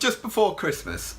Just before Christmas,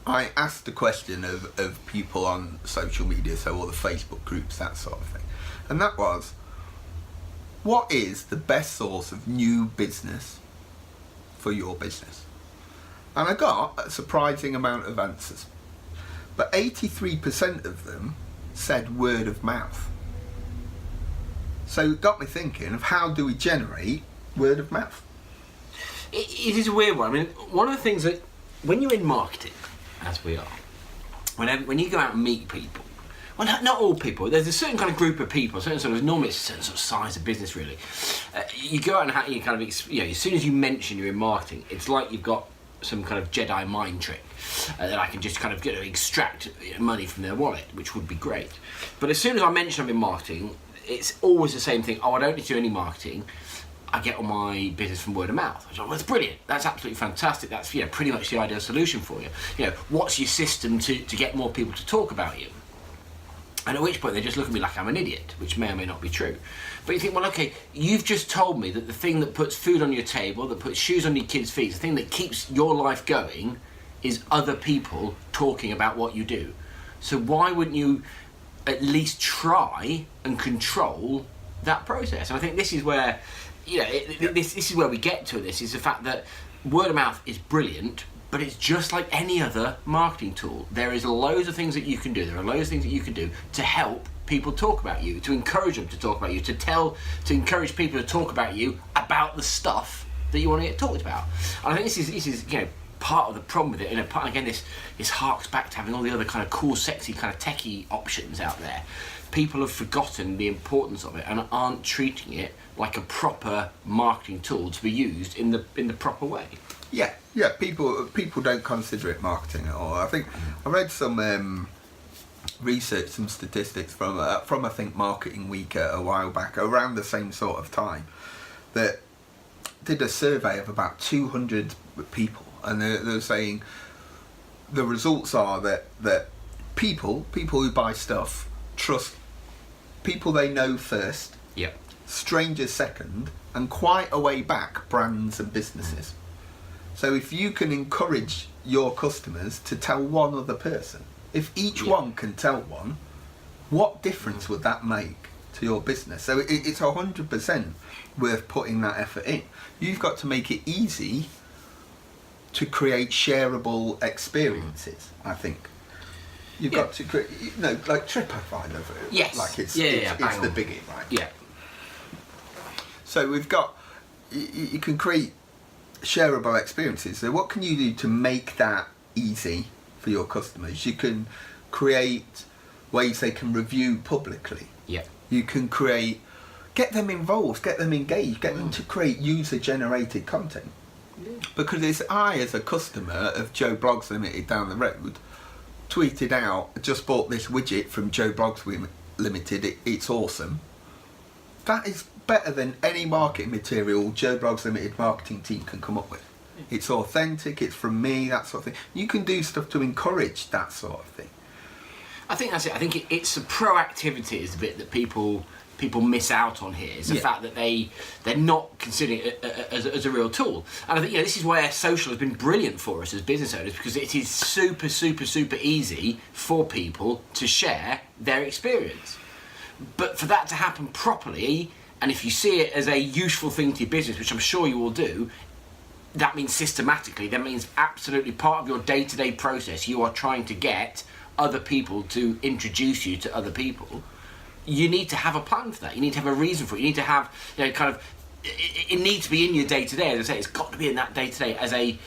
I asked a question of people on social media, so all the Facebook groups, that sort of thing. And that was, what is the best source of new business for your business? And I got a surprising amount of answers. But 83% of them said word of mouth. So it got me thinking of how do we generate word of mouth? It is a weird one. I mean, one of the things that, when you're in marketing, as we are, when you go out and meet people, well, not all people, there's a certain kind of group of people, normally it's a certain sort of size of business really. You go out and you kind of, as soon as you mention you're in marketing, it's like you've got some kind of Jedi mind trick that I can just kind of extract money from their wallet, which would be great. But as soon as I mention I'm in marketing, it's always the same thing. Oh, I don't need to do any marketing. I get all my business from word of mouth. I was like, well, that's brilliant. That's absolutely fantastic. That's pretty much the ideal solution for you. What's your system to get more people to talk about you? And at which point they just look at me like I'm an idiot, which may or may not be true. But you think, well, okay, you've just told me that the thing that puts food on your table, that puts shoes on your kids' feet, the thing that keeps your life going is other people talking about what you do. So why wouldn't you at least try and control that process? And I think this is where, this is where we get to this, is the fact that word of mouth is brilliant, but it's just like any other marketing tool. There is loads of things that you can do. There are loads of things that you can do to help people talk about you, to encourage them to talk about you, to encourage people to talk about you about the stuff that you want to get talked about. And I think this is part of the problem with it. And again, this harks back to having all the other kind of cool, sexy, kind of techie options out there. People have forgotten the importance of it and aren't treating it like a proper marketing tool to be used in the proper way. Yeah. People don't consider it marketing at all. I think I read some research, some statistics from I think Marketing Week a while back, around the same sort of time, that did a survey of about 200 people, and they're saying the results are that people who buy stuff trust people they know first, strangers second, and quite a way back brands and businesses. So if you can encourage your customers to tell one other person, if each one can tell one, what difference would that make to your business? So it's 100% worth putting that effort in. You've got to make it easy to create shareable experiences, I think. You've got to create, like TripAdvisor. Yes. Like it's the biggie, right? Yeah. So we've got, you can create shareable experiences. So what can you do to make that easy for your customers? You can create ways they can review publicly. Yeah. You can get them involved, get them engaged, get them to create user-generated content. Yeah. Because it's I, as a customer of Joe Blogs Limited down the road, tweeted out, just bought this widget from Joe Blogs Limited, it's awesome. That is better than any marketing material Joe Blogs Limited marketing team can come up with. It's authentic, it's from me, that sort of thing. You can do stuff to encourage that sort of thing. I think that's it. I think it's the proactivity is the bit that people miss out on here. Is the fact that they're not considering it as a real tool. And I think this is where social has been brilliant for us as business owners, because it is super, super, super easy for people to share their experience. But for that to happen properly, and if you see it as a useful thing to your business, which I'm sure you will do, that means systematically, that means absolutely part of your day-to-day process, you are trying to get other people to introduce you to other people. You need to have a plan for that. You need to have a reason for it. You need to have, it needs to be in your day-to-day. As I say, it's got to be in that day-to-day as a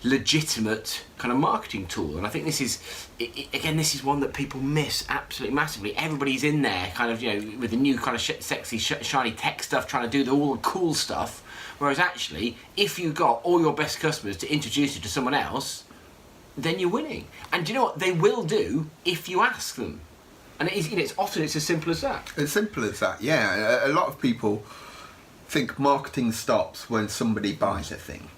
legitimate kind of marketing tool. And I think this is one that people miss absolutely massively. Everybody's in there kind of, with the new kind of sexy, shiny tech stuff, trying to do all the cool stuff. Whereas actually, if you got all your best customers to introduce you to someone else, then you're winning. And do you know what? They will do if you ask them. And it's often as simple as that. As simple as that, yeah. A lot of people think marketing stops when somebody buys a thing.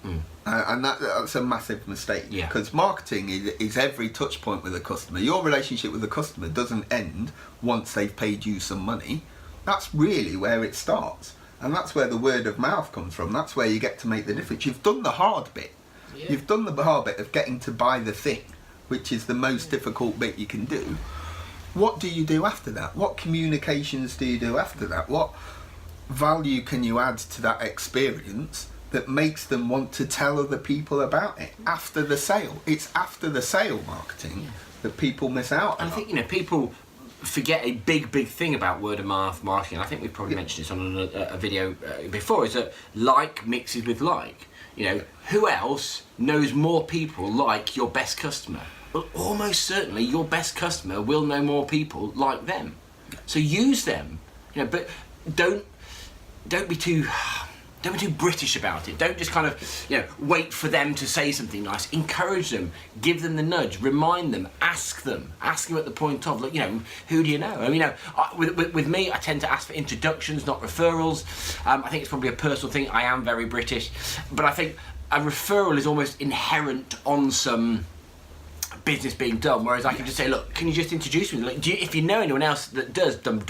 And that's a massive mistake. Yeah. Because marketing is every touch point with a customer. Your relationship with the customer doesn't end once they've paid you some money. That's really where it starts. And that's where the word of mouth comes from. That's where you get to make the difference. You've done the hard bit. Yeah. You've done the hard bit of getting to buy the thing, which is the most difficult bit you can do. What do you do after that? What communications do you do after that? What value can you add to that experience that makes them want to tell other people about it after the sale? It's after the sale marketing that people miss out on. I think, you know, people forget a big thing about word of mouth marketing. I think we've probably mentioned this on a video before, is that like mixes with like. You know, who else knows more people like your best customer? Well, almost certainly your best customer will know more people like them. So use them, you know, but don't be too British about it. Don't just kind of, you know, wait for them to say something nice. Encourage them, give them the nudge, remind them, ask them at the point of, like, you know, who do you know? I mean, you know, with me, I tend to ask for introductions, not referrals. I think it's probably a personal thing. I am very British, but I think a referral is almost inherent on some business being done, whereas I can just say, look, can you just introduce me? Like, if you know anyone else that does drop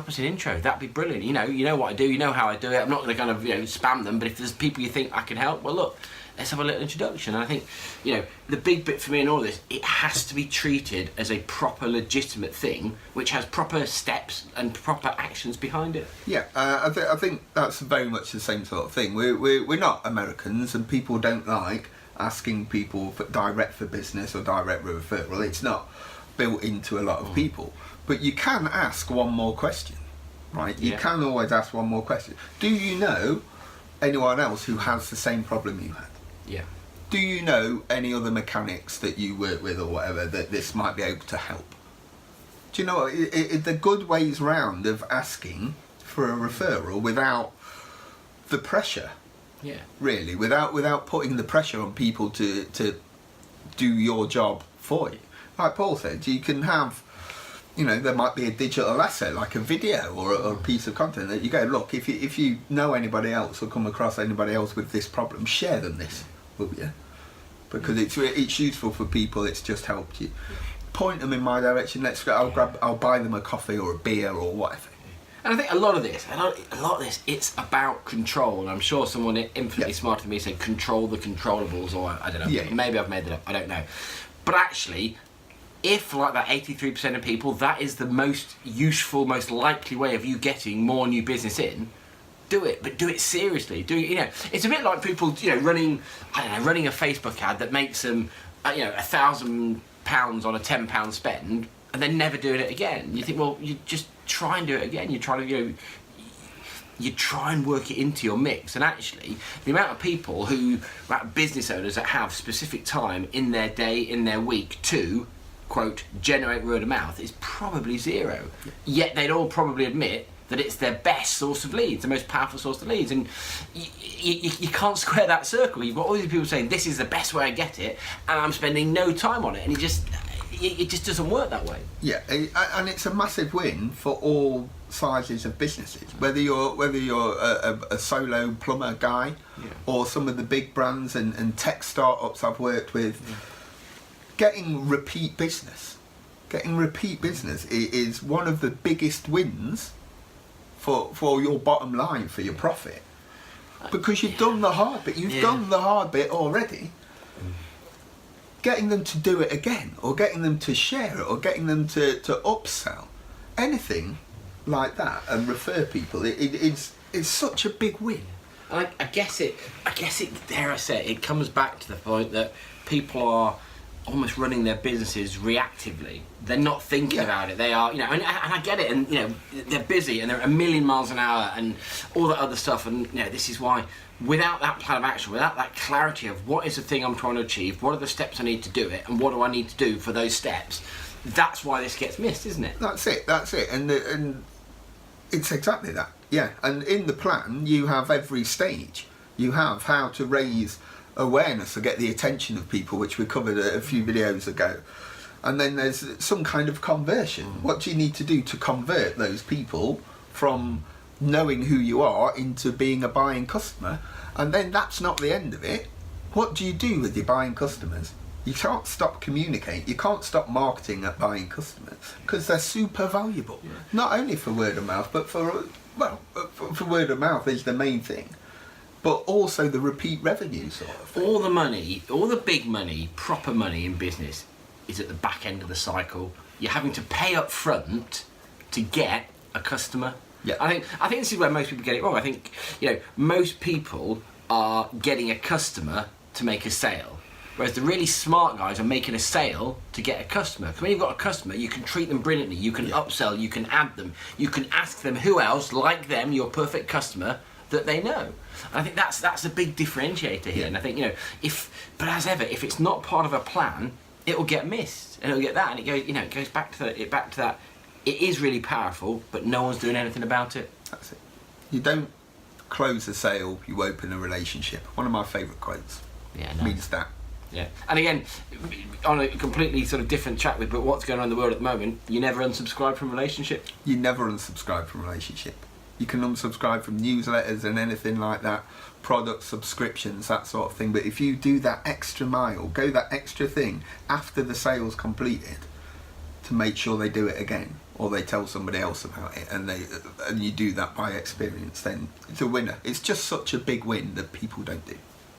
us an intro. That'd be brilliant. You know what I do. You know how I do it. I'm not going to kind of, you know, spam them. But if there's people you think I can help, well, look, let's have a little introduction. And I think, you know, the big bit for me in all this, it has to be treated as a proper, legitimate thing, which has proper steps and proper actions behind it. Yeah, I think that's very much the same sort of thing. We're not Americans, and people don't like asking people for direct for business or direct referral. It's not built into a lot of people. But you can ask one more question, right? You can always ask one more question. Do you know anyone else who has the same problem you had? Yeah. Do you know any other mechanics that you work with or whatever that this might be able to help? Do you know what? The good ways round of asking for a referral without the pressure. Yeah. Really, without putting the pressure on people to do your job for you. Like Paul said, you can have, you know, there might be a digital asset like a video or a piece of content that you go, look, if you know anybody else or come across anybody else with this problem, share them this, will you? Because it's useful for people. It's just helped you. Point them in my direction. Let's go. I'll buy them a coffee or a beer or whatever. And I think a lot of this, it's about control. And I'm sure someone infinitely smarter than me said, control the controllables, or I don't know. Yeah. Maybe I've made it up. I don't know. But actually, if, like that 83% of people, that is the most useful, most likely way of you getting more new business in, do it. But do it seriously. Do it, you know, it's a bit like people, you know, running a Facebook ad that makes them, you know, £1,000 on a £10 spend, and then never doing it again. You think, well, you just try and do it again. You try to, you know, you try and work it into your mix. And actually, the amount of people business owners that have specific time in their day, in their week to, quote, generate word of mouth is probably zero. Yet they'd all probably admit that it's their best source of leads, the most powerful source of leads. And you can't square that circle. You've got all these people saying, this is the best way I get it, and I'm spending no time on it. And it just doesn't work that way. Yeah, and it's a massive win for all sizes of businesses. Whether you're a solo plumber guy, or some of the big brands and tech startups I've worked with, getting repeat business is one of the biggest wins for your bottom line, for your profit, because you've done the hard bit. You've done the hard bit already. Getting them to do it again, or getting them to share it, or getting them to upsell, anything like that, and refer people, it's such a big win. And I guess it. Dare I say it comes back to the point that people are almost running their businesses reactively. They're not thinking about it. They are, you know, and I get it. And you know, they're busy and they're a million miles an hour and all that other stuff. And you know, this is why, without that plan of action, without that clarity of what is the thing I'm trying to achieve, what are the steps I need to do it, and what do I need to do for those steps, that's why this gets missed, isn't it? That's it. And it's exactly that. Yeah. And in the plan, you have every stage. You have how to raise awareness or get the attention of people, which we covered a few videos ago. And then there's some kind of conversion. What do you need to do to convert those people from knowing who you are into being a buying customer? And then that's not the end of it. What do you do with your buying customers? You can't stop communicating. You can't stop marketing at buying customers, because they're super valuable. Not only for word of mouth, but for word of mouth is the main thing. but also the repeat revenue sort of thing. All the money, all the big money, proper money in business is at the back end of the cycle. You're having to pay up front to get a customer. Yeah. I think this is where most people get it wrong. I think, you know, most people are getting a customer to make a sale, whereas the really smart guys are making a sale to get a customer. Because when you've got a customer, you can treat them brilliantly, you can upsell, you can add them, you can ask them who else, like them, your perfect customer, that they know. And I think that's a big differentiator here. And I think, you know, but as ever, if it's not part of a plan, it will get missed, and it'll get that, and it goes, you know, it goes back to that. It is really powerful, but no one's doing anything about it. That's it. You don't close a sale, you open a relationship. One of my favourite quotes. Yeah, no. Means that. Yeah, and again, on a completely sort of different track with, but what's going on in the world at the moment, you never unsubscribe from a relationship. You never unsubscribe from a relationship. You can unsubscribe from newsletters and anything like that, product subscriptions, that sort of thing. But if you do that extra mile, go that extra thing after the sale's completed to make sure they do it again, or they tell somebody else about it, and you do that by experience, then it's a winner. It's just such a big win that people don't do.